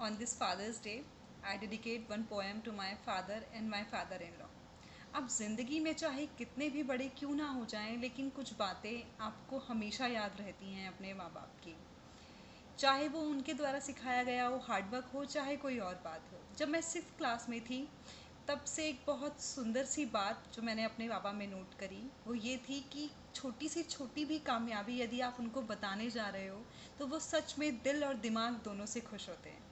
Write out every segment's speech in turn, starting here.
On this Father's Day, I dedicate one poem to my father and my father-in-law. अब ज़िंदगी में चाहे कितने भी बड़े क्यों ना हो जाएं, लेकिन कुछ बातें आपको हमेशा याद रहती हैं अपने माँ बाप की। चाहे वो उनके द्वारा सिखाया गया हो हार्ड वर्क हो, चाहे कोई और बात हो। जब मैं 6th क्लास में थी, तब से एक बहुत सुंदर सी बात जो मैंने अपने पापा में नोट करी, वो ये थी कि छोटी सी छोटी भी कामयाबी यदि आप उनको बताने जा रहे हो, तो वो सच में दिल और दिमाग दोनों से खुश होते हैं।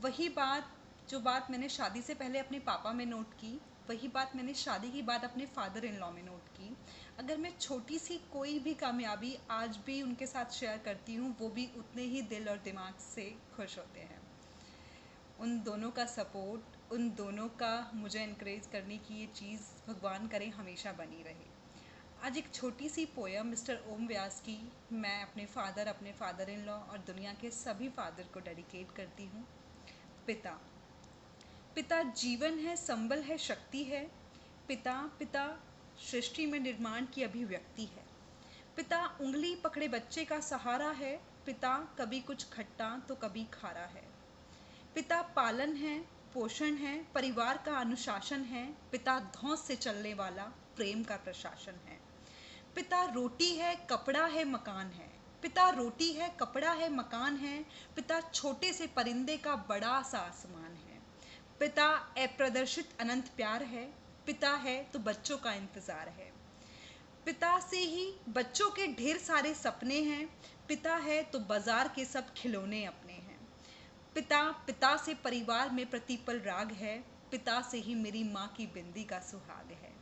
वही बात जो बात मैंने शादी से पहले अपने पापा में नोट की, वही बात मैंने शादी की बाद अपने फादर इन लॉ में नोट की। अगर मैं छोटी सी कोई भी कामयाबी आज भी उनके साथ शेयर करती हूँ, वो भी उतने ही दिल और दिमाग से खुश होते हैं। उन दोनों का सपोर्ट, उन दोनों का मुझे इनकरेज करने की ये चीज़ भगवान करे हमेशा बनी रहे। आज एक छोटी सी पोयम मिस्टर ओम व्यास की मैं अपने फादर इन लॉ और दुनिया के सभी फादर को डेडिकेट करती हूँ। पिता पिता जीवन है, संबल है, शक्ति है। पिता पिता सृष्टि में निर्माण की अभिव्यक्ति है। पिता उंगली पकड़े बच्चे का सहारा है। पिता कभी कुछ खट्टा तो कभी खारा है। पिता पालन है, पोषण है, परिवार का अनुशासन है। पिता धौंस से चलने वाला प्रेम का प्रशासन है। पिता रोटी है, कपड़ा है, मकान है। पिता रोटी है, कपड़ा है, मकान है। पिता छोटे से परिंदे का बड़ा सा आसमान है। पिता अप्रदर्शित अनंत प्यार है। पिता है तो बच्चों का इंतजार है। पिता से ही बच्चों के ढेर सारे सपने हैं। पिता है तो बाजार के सब खिलौने अपने हैं। पिता पिता से परिवार में प्रतिपल राग है। पिता से ही मेरी माँ की बिंदी का सुहाग है।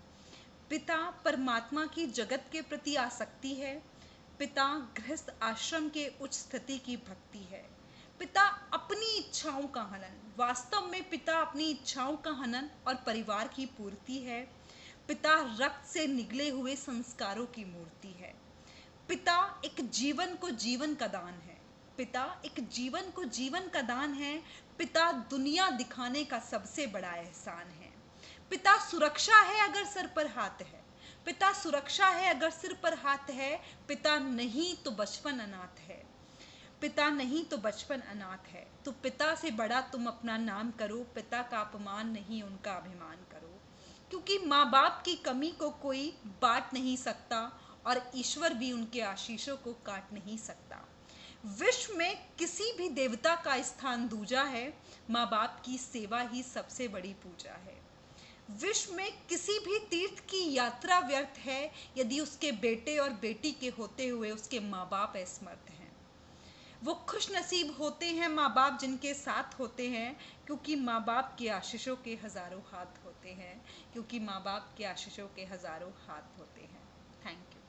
पिता परमात्मा की जगत के प्रति आसक्ति है। पिता गृहस्थ आश्रम के उच्च स्थिति की भक्ति है। पिता अपनी इच्छाओं का हनन, वास्तव में पिता अपनी इच्छाओं का हनन और परिवार की पूर्ति है। पिता रक्त से निगले हुए संस्कारों की मूर्ति है। पिता एक जीवन को जीवन का दान है। पिता एक जीवन को जीवन का दान है। पिता दुनिया दिखाने का सबसे बड़ा एहसान है। पिता सुरक्षा है अगर सिर पर हाथ है। पिता सुरक्षा है अगर सिर पर हाथ है। पिता नहीं तो बचपन अनाथ है। पिता नहीं तो बचपन अनाथ है। तो पिता से बड़ा तुम अपना नाम करो। पिता का अपमान नहीं, उनका अभिमान करो। क्योंकि माँ बाप की कमी को कोई बांट नहीं सकता और ईश्वर भी उनके आशीषों को काट नहीं सकता। विश्व में किसी भी देवता का स्थान दूजा है। माँ बाप की सेवा ही सबसे बड़ी पूजा है। विश्व में किसी भी तीर्थ की यात्रा व्यर्थ है यदि उसके बेटे और बेटी के होते हुए उसके माँ बाप असमर्थ हैं। वो खुश नसीब होते हैं माँ बाप जिनके साथ होते हैं, क्योंकि माँ बाप के आशीषों के हज़ारों हाथ होते हैं। क्योंकि माँ बाप के आशीषों के हज़ारों हाथ होते हैं। Thank you.